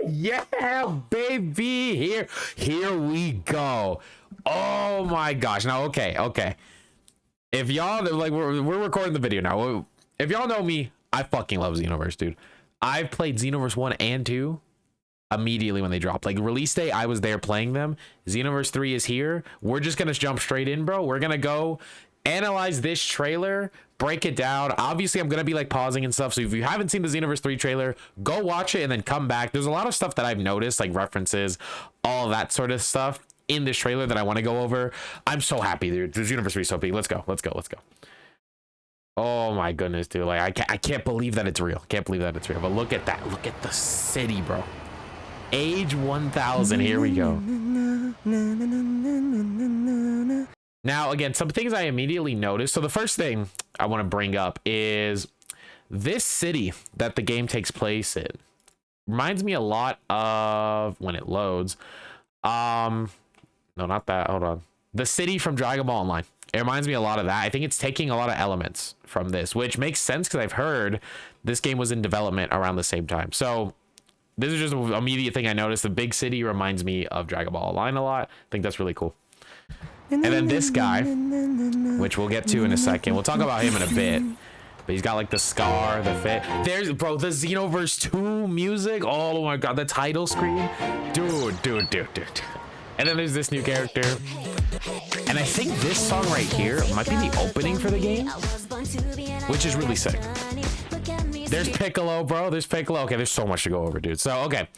Yeah, baby. Here we go. Oh my gosh. Now, okay. If y'all like, we're recording the video now. If y'all know me, I fucking love Xenoverse, dude. I've played Xenoverse 1 and 2 immediately when they dropped. Like release day, I was there playing them. Xenoverse 3 is here. We're just gonna jump straight in, bro. We're gonna go analyze this trailer, break it down. Obviously, I'm gonna be like pausing and stuff. So if you haven't seen the Xenoverse 3 trailer, go watch it and then come back. There's a lot of stuff that I've noticed, like references, all of that sort of stuff in this trailer that I want to go over. I'm so happy, dude. The Xenoverse 3 is so big. Let's go. Oh my goodness, dude. Like I can't believe that it's real. Can't believe that it's real. But look at that. Look at the city, bro. Age 1000. Here we go. Now, again, some things I immediately noticed. So the first thing I want to bring up is this city that the game takes place in reminds me a lot of, when it loads, no, not that. Hold on. The city from Dragon Ball Online. It reminds me a lot of that. I think it's taking a lot of elements from this, which makes sense because I've heard this game was in development around the same time. So this is just an immediate thing I noticed. The big city reminds me of Dragon Ball Online a lot. I think that's really cool. And then this guy, which we'll get to in a second. We'll talk about him in a bit. But he's got like the scar, the fit. There's, bro, the Xenoverse 2 music. Oh my god, the title screen. Dude. And then there's this new character. And I think this song right here might be the opening for the game, which is really sick. There's Piccolo, bro. There's Piccolo. Okay, there's so much to go over, dude. So, okay.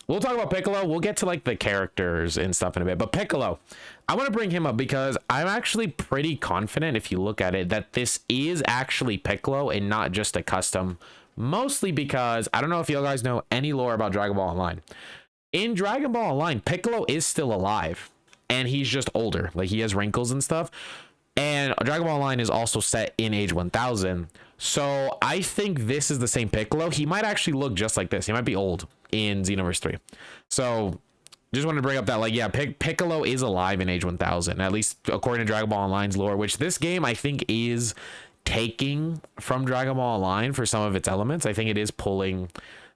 We'll talk about Piccolo. We'll get to like the characters and stuff in a bit. But Piccolo, I want to bring him up because I'm actually pretty confident, if you look at it, that this is actually Piccolo and not just a custom. Mostly because I don't know if you guys know any lore about Dragon Ball Online. In Dragon Ball Online, Piccolo is still alive and he's just older. Like he has wrinkles and stuff. And Dragon Ball Online is also set in age 1000. So I think this is the same Piccolo. He might actually look just like this. He might be old in Xenoverse 3. So just wanted to bring up that, like, yeah, Piccolo is alive in age 1000, at least according to Dragon Ball Online's lore, which this game I think is taking from Dragon Ball Online for some of its elements. I think it is pulling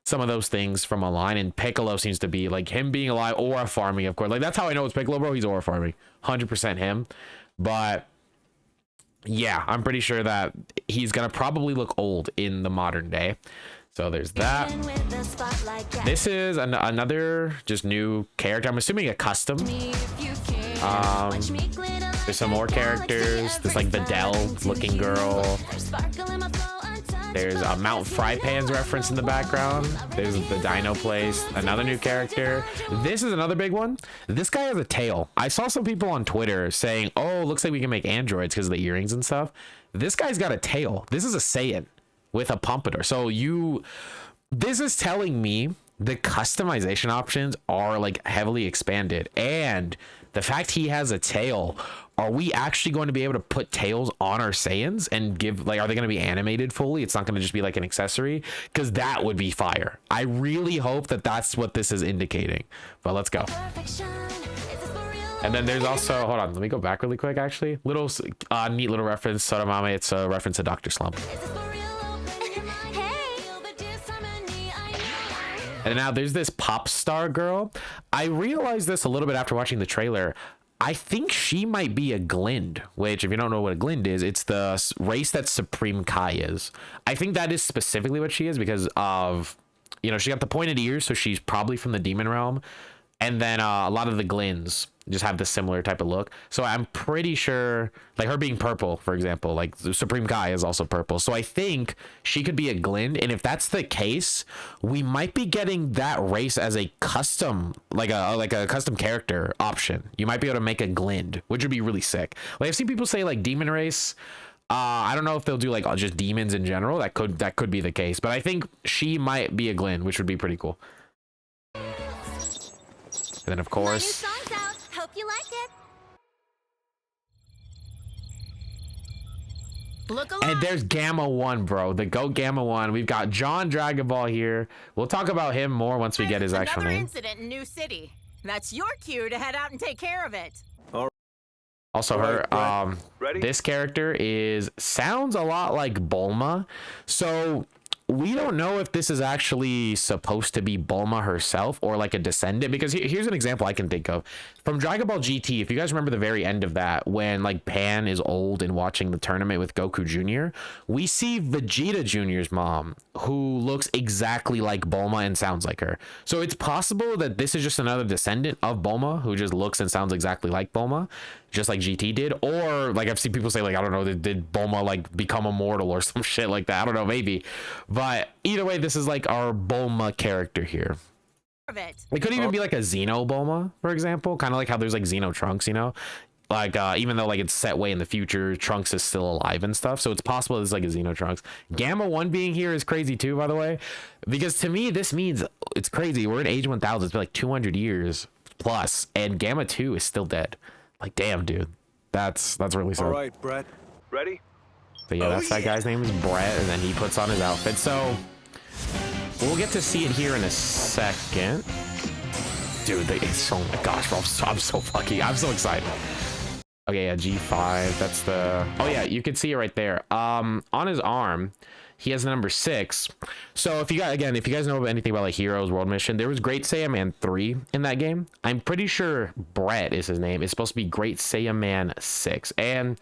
some of those things from Online, and Piccolo seems to be like him being alive, aura farming, of course. Like that's how I know it's Piccolo, bro. He's aura farming, 100% him. But yeah, I'm pretty sure that he's gonna probably look old in the modern day. So there's that. This is another just new character. I'm assuming a custom. There's some more characters. There's like the Dell looking girl. There's a Mount Frypan's reference in the background. There's the Dino place. Another new character. This is another big one. This guy has a tail. I saw some people on Twitter saying, oh, looks like we can make androids because of the earrings and stuff. This guy's got a tail. This is a Saiyan with a pompadour. So this is telling me the customization options are like heavily expanded, and the fact he has a tail, are we actually going to be able to put tails on our Saiyans and give, like, are they going to be animated fully? It's not going to just be like an accessory, because that would be fire. I really hope that that's what this is indicating. But let's go. And then there's also, hold on, let me go back really quick. Actually, little neat little reference, Sotomame. It's a reference to Dr. Slump. And now there's this pop star girl. I realized this a little bit after watching the trailer. I think she might be a Glind, which, if you don't know what a Glind is, it's the race that Supreme Kai is. I think that is specifically what she is because of, you know, she got the pointed ears, so she's probably from the demon realm. And then a lot of the Glinds just have this similar type of look. So I'm pretty sure, like her being purple, for example, like the Supreme Kai is also purple. So I think she could be a Glind. And if that's the case, we might be getting that race as a custom, like a custom character option. You might be able to make a Glind, which would be really sick. Like I've seen people say like demon race. I don't know if they'll do like just demons in general. That could be the case. But I think she might be a Glind, which would be pretty cool. And then of course, hope you like it. Look alive. And there's Gamma 1, bro. The GOAT Gamma 1. We've got John Dragon Ball here. We'll talk about him more once we get his actual name. Incident in New City. That's your cue to head out and take care of it. Also her, this character sounds a lot like Bulma. So we don't know if this is actually supposed to be Bulma herself or like a descendant, because here's an example I can think of from Dragon Ball GT. If you guys remember the very end of that, when like Pan is old and watching the tournament with Goku Jr., we see Vegeta Jr.'s mom, who looks exactly like Bulma and sounds like her. So it's possible that this is just another descendant of Bulma who just looks and sounds exactly like Bulma, just like GT did. Or like I've seen people say, like, I don't know, did Bulma like become immortal or some shit like that? I don't know, maybe. But either way, this is like our Bulma character here. It could even be like a Xeno Bulma, for example, kind of like how there's like Xeno Trunks, you know, like even though like it's set way in the future, Trunks is still alive and stuff. So it's possible it's like a Xeno Trunks. Gamma 1 being here is crazy too, by the way, because to me this means it's crazy. We're in age 1000. It's been like 200 years plus, and Gamma 2 is still dead. Like, damn, dude, that's really sad. All right, Brett, ready? But yeah, that's that guy's name is Brett, and then he puts on his outfit. So we'll get to see it here in a second. Dude, it's, oh my gosh, bro, I'm so fucking, I'm so excited. Okay, yeah, G5, that's the, oh yeah, you can see it right there. On his arm, he has the number 6. So if you guys know anything about like Heroes World Mission, there was Great Saiyaman 3 in that game. I'm pretty sure Brett is his name. It's supposed to be Great Saiyaman 6. And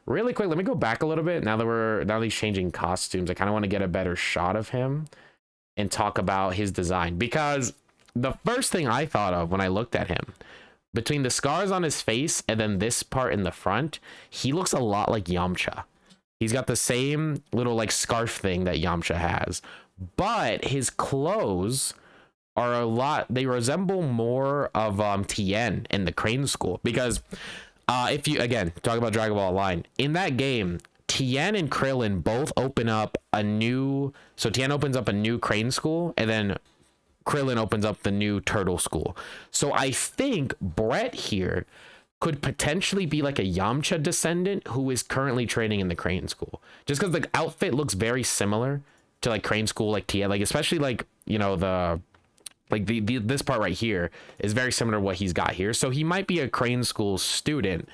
really quick, let me go back a little bit. Now that he's changing costumes, I kind of want to get a better shot of him and talk about his design, because the first thing I thought of when I looked at him, between the scars on his face and then this part in the front, he looks a lot like Yamcha. He's got the same little like scarf thing that Yamcha has, but his clothes are they resemble more of Tien in the Crane School, because if you again talk about Dragon Ball Online, in that game, Tien and Krillin both open up a new, so Tien opens up a new Crane School, and then Krillin opens up the new Turtle School. So I think Brett here could potentially be like a Yamcha descendant who is currently training in the Crane School, just because the outfit looks very similar to like Crane School, like Tien, like especially like, you know, the like this part right here is very similar to what he's got here. So he might be a Crane School student.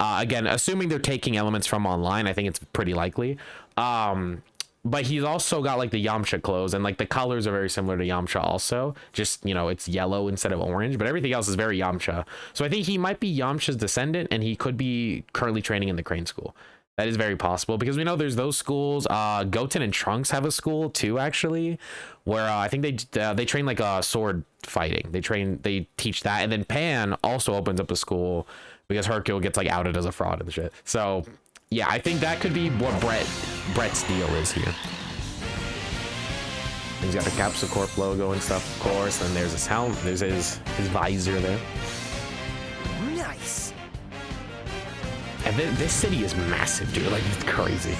Again, assuming they're taking elements from online, I think it's pretty likely. But he's also got like the Yamcha clothes, and like the colors are very similar to Yamcha also. Just, you know, it's yellow instead of orange, but everything else is very Yamcha. So I think he might be Yamcha's descendant, and he could be currently training in the Crane School. That is very possible, because we know there's those schools. Goten and Trunks have a school too, actually, where I think they train like sword fighting. They teach that, and then Pan also opens up a school because Hercule gets like outed as a fraud and shit. So yeah, I think that could be what Brett's deal is here. He's got the Capsule Corp logo and stuff, of course. And there's his helmet. There's his visor there. Nice. And this city is massive, dude. Like, it's crazy.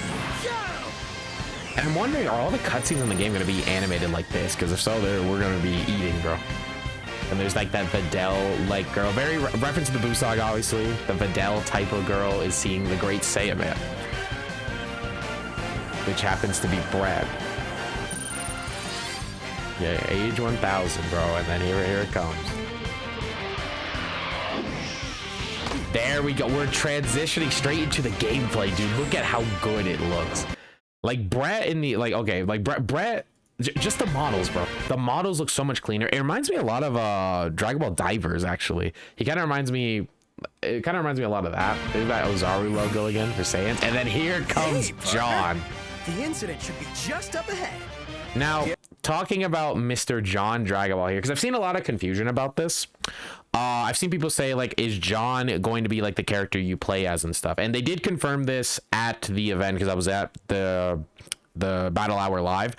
And I'm wondering, are all the cutscenes in the game going to be animated like this? Because if so, we're going to be eating, bro. And there's like that Videl like girl, very reference to the Buu Saga, obviously. The Videl type of girl is seeing the Great Saiyaman, which happens to be Brad. Yeah, age 1000, bro, and then here it comes. There we go. We're transitioning straight into the gameplay, dude. Look at how good it looks. Like Brett in the Brett. Just the models, bro. The models look so much cleaner. It reminds me a lot of Dragon Ball Divers, actually. It kind of reminds me a lot of that. There's that Ozaru logo again for Saiyans. And then here comes John. The incident should be just up ahead. Now, talking about Mr. John Dragon Ball here, because I've seen a lot of confusion about this. I've seen people say, like, is John going to be like the character you play as and stuff? And they did confirm this at the event, because I was at the Battle Hour Live.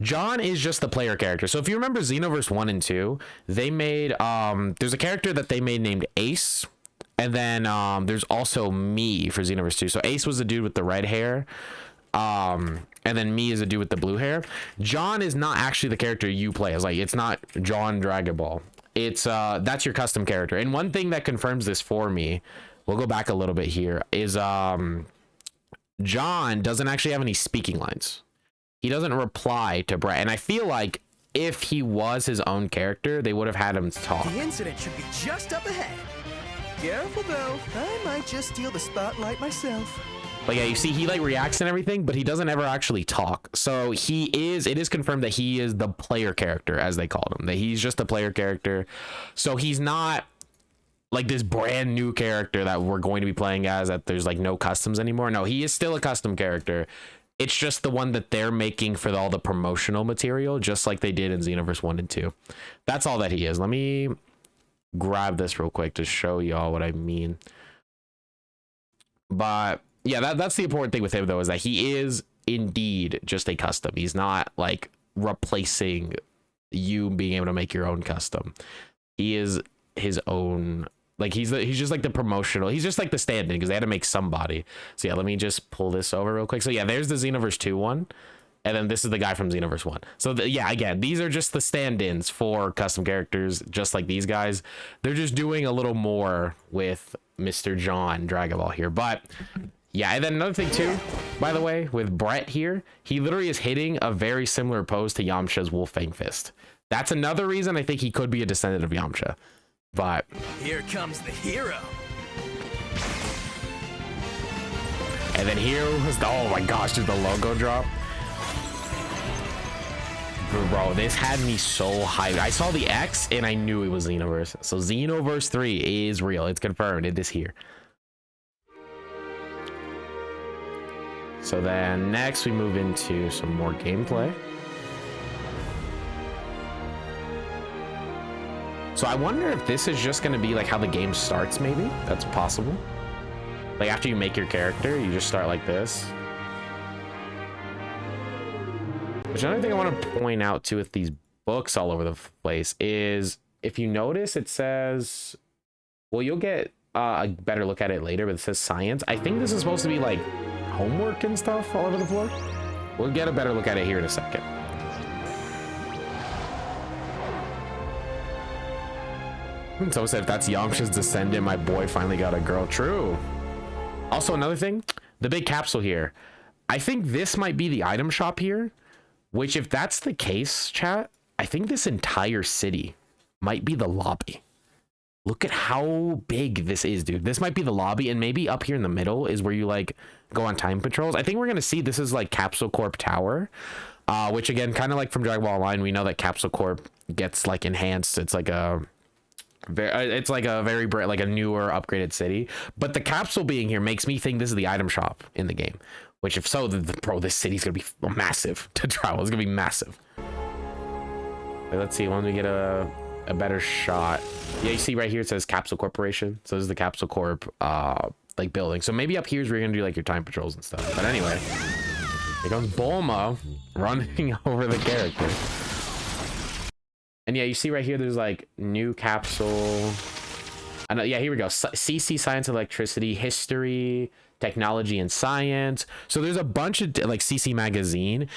John is just the player character. So if you remember Xenoverse 1 and 2, they made there's a character that they made named Ace, and then there's also Me for Xenoverse 2. So Ace was the dude with the red hair, and then Me is a dude with the blue hair. John is not actually the character you play as. Like, it's not John Dragon Ball. It's that's your custom character. And one thing that confirms this for me, we'll go back a little bit here, is John doesn't actually have any speaking lines. He doesn't reply to Brett, and I feel like if he was his own character, they would have had him talk. The incident should be just up ahead. Careful though, I might just steal the spotlight myself. But yeah, you see he like reacts and everything, but he doesn't ever actually talk. So it is confirmed that he is the player character, as they called him, that he's just a player character. So he's not like this brand new character that we're going to be playing as, that there's like no customs anymore. No, he is still a custom character. It's just the one that they're making for all the promotional material, just like they did in Xenoverse 1 and 2. That's all that he is. Let me grab this real quick to show y'all what I mean. But yeah, that's the important thing with him, though, is that he is indeed just a custom. He's not like replacing you being able to make your own custom. He is his own, like he's just like the promotional, he's just like the stand-in, because they had to make somebody. So yeah, let me just pull this over real quick. So yeah, there's the Xenoverse 2 one, and then this is the guy from Xenoverse 1. So yeah, again, these are just the stand-ins for custom characters, just like these guys. They're just doing a little more with Mr. John Dragon Ball here. But yeah, and then another thing too, by the way, with Brett here, he literally is hitting a very similar pose to Yamcha's Wolf Fang Fist. That's another reason I think he could be a descendant of Yamcha. But here comes the hero. And then here was the, oh my gosh, did the logo drop? Bro, this had me so hyped. I saw the X and I knew it was Xenoverse. So Xenoverse 3 is real. It's confirmed. It is here. So then next we move into some more gameplay. So I wonder if this is just going to be like how the game starts, maybe. That's possible. Like after you make your character, you just start like this. Which another thing I want to point out too with these books all over the place is, if you notice, it says, well, you'll get a better look at it later, but it says science. I think this is supposed to be like homework and stuff all over the floor. We'll get a better look at it here in a second. Someone said, if that's Yamcha's descendant, my boy finally got a girl. True. Also, another thing, the big capsule here. I think this might be the item shop here, which if that's the case, chat, I think this entire city might be the lobby. Look at how big this is, dude. This might be the lobby, and maybe up here in the middle is where you like go on time patrols. I think we're going to see this is like Capsule Corp Tower, which again, kind of like from Dragon Ball Online, we know that Capsule Corp gets like enhanced. It's like a very like a newer upgraded city, but the capsule being here makes me think this is the item shop in the game, which if so, bro, this city's gonna be massive to travel. It's gonna be massive. Wait, let's see when we get a better shot. Yeah, you see right here it says Capsule Corporation, so this is the Capsule Corp like building. So maybe up here is where you're gonna do like your time patrols and stuff. But anyway, here comes Bulma running over the character. And yeah, you see right here, there's like new capsule. Yeah, here we go. CC, science, electricity, history, technology, and science. So there's a bunch of like CC magazine,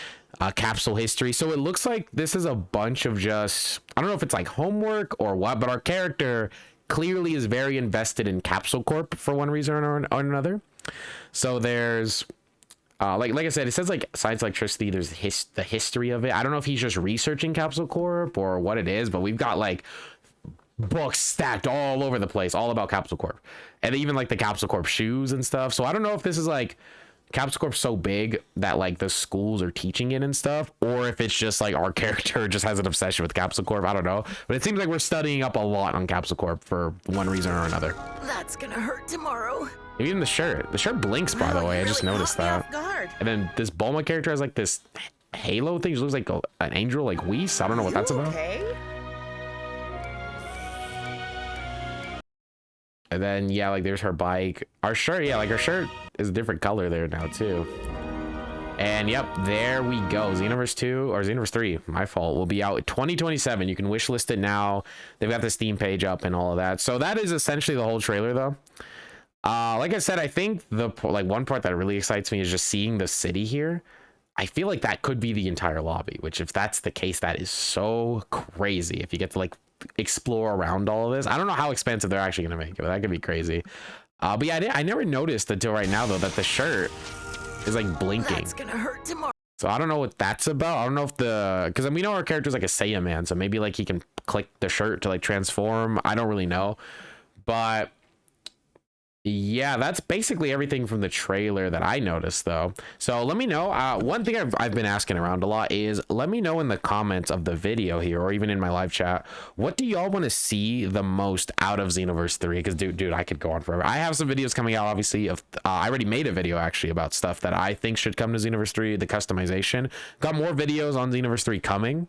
capsule history. So it looks like this is a bunch of just, I don't know if it's like homework or what, but our character clearly is very invested in Capsule Corp for one reason or another. So there's like I said, it says like science, electricity. There's the history of it. I don't know if he's just researching Capsule Corp or what it is, but we've got like books stacked all over the place, all about Capsule Corp, and even like the Capsule Corp shoes and stuff. So I don't know if this is like Capsule Corp's so big that like the schools are teaching it and stuff, or if it's just like our character just has an obsession with Capsule Corp. I don't know, but it seems like we're studying up a lot on Capsule Corp for one reason or another. That's gonna hurt tomorrow. Even the shirt blinks, by the way. I just noticed that. And then this Bulma character has like this halo thing. She looks like an angel, like Whis. I don't know what that's about. And then yeah, like there's her bike. Our shirt, yeah, like her shirt is a different color there now too. And yep, there we go. Xenoverse 2 or Xenoverse 3, my fault, will be out 2027. You can wishlist it now. They've got the Steam page up and all of that. So that is essentially the whole trailer though. Like I said, I think the one part that really excites me is just seeing the city here. I feel like that could be the entire lobby, which if that's the case, that is so crazy. If you get to like explore around all of this, I don't know how expensive they're actually gonna make it, but that could be crazy. But yeah, I never noticed until right now though that the shirt is like blinking. That's gonna hurt tomorrow. So I don't know what that's about. I don't know if because we know our character's like a Saiyan man, so maybe like he can click the shirt to like transform. I don't really know, but Yeah, that's basically everything from the trailer that I noticed, though. So let me know. One thing I've been asking around a lot is let me know in the comments of the video here, or even in my live chat, what do y'all want to see the most out of Xenoverse 3? Because dude, I could go on forever. I have some videos coming out, obviously. Of I already made a video actually about stuff that I think should come to Xenoverse 3, the customization. Got more videos on Xenoverse 3 coming.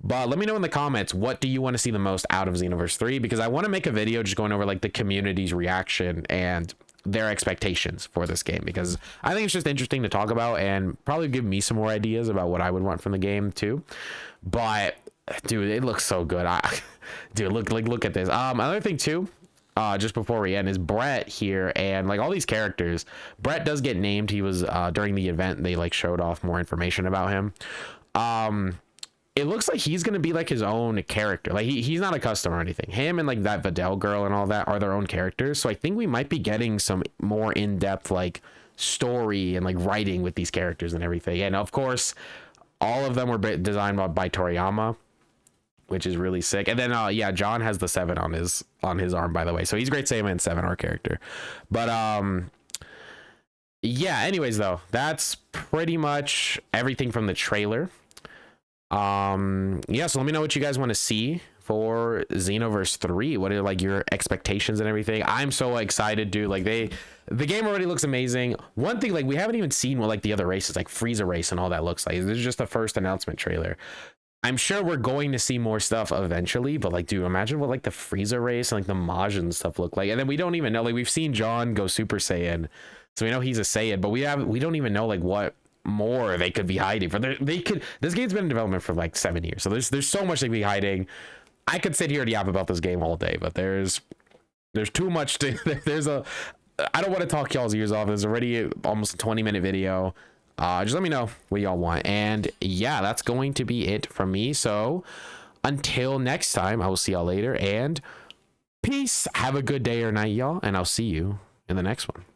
But let me know in the comments, what do you want to see the most out of Xenoverse 3? Because I want to make a video just going over like the community's reaction and their expectations for this game, because I think it's just interesting to talk about and probably give me some more ideas about what I would want from the game too. But dude, it looks so good. Dude, look at this. Another thing too, just before we end, is Brett here, and like all these characters, Brett does get named. He was during the event, they like showed off more information about him. It looks like he's gonna be like his own character. Like he's not a custom or anything. Him and like that Videl girl and all that are their own characters. So I think we might be getting some more in-depth like story and like writing with these characters and everything. And of course, all of them were designed by Toriyama, which is really sick. And then yeah, John has the 7 on his arm, by the way. So he's Great Saiyaman 7, our character. But yeah, anyways though, that's pretty much everything from the trailer. Yeah, so let me know what you guys want to see for Xenoverse 3. What are like your expectations and everything? I'm so excited, dude. Like the game already looks amazing. One thing, like we haven't even seen what like the other races, like Frieza race and all that looks like. This is just the first announcement trailer. I'm sure we're going to see more stuff eventually, but like, dude, imagine what like the Frieza race and like the Majin stuff look like. And then we don't even know, like we've seen John go Super Saiyan, so we know he's a Saiyan, but we don't even know like what more they could be hiding. For this game's been in development for like 7 years, so there's so much they could be hiding. I could sit here and yap about this game all day, but there's too much to I don't want to talk y'all's ears off. There's already almost a 20-minute video. Just let me know what y'all want. And yeah, that's going to be it from me. So until next time, I will see y'all later, and peace. Have a good day or night, y'all, and I'll see you in the next one.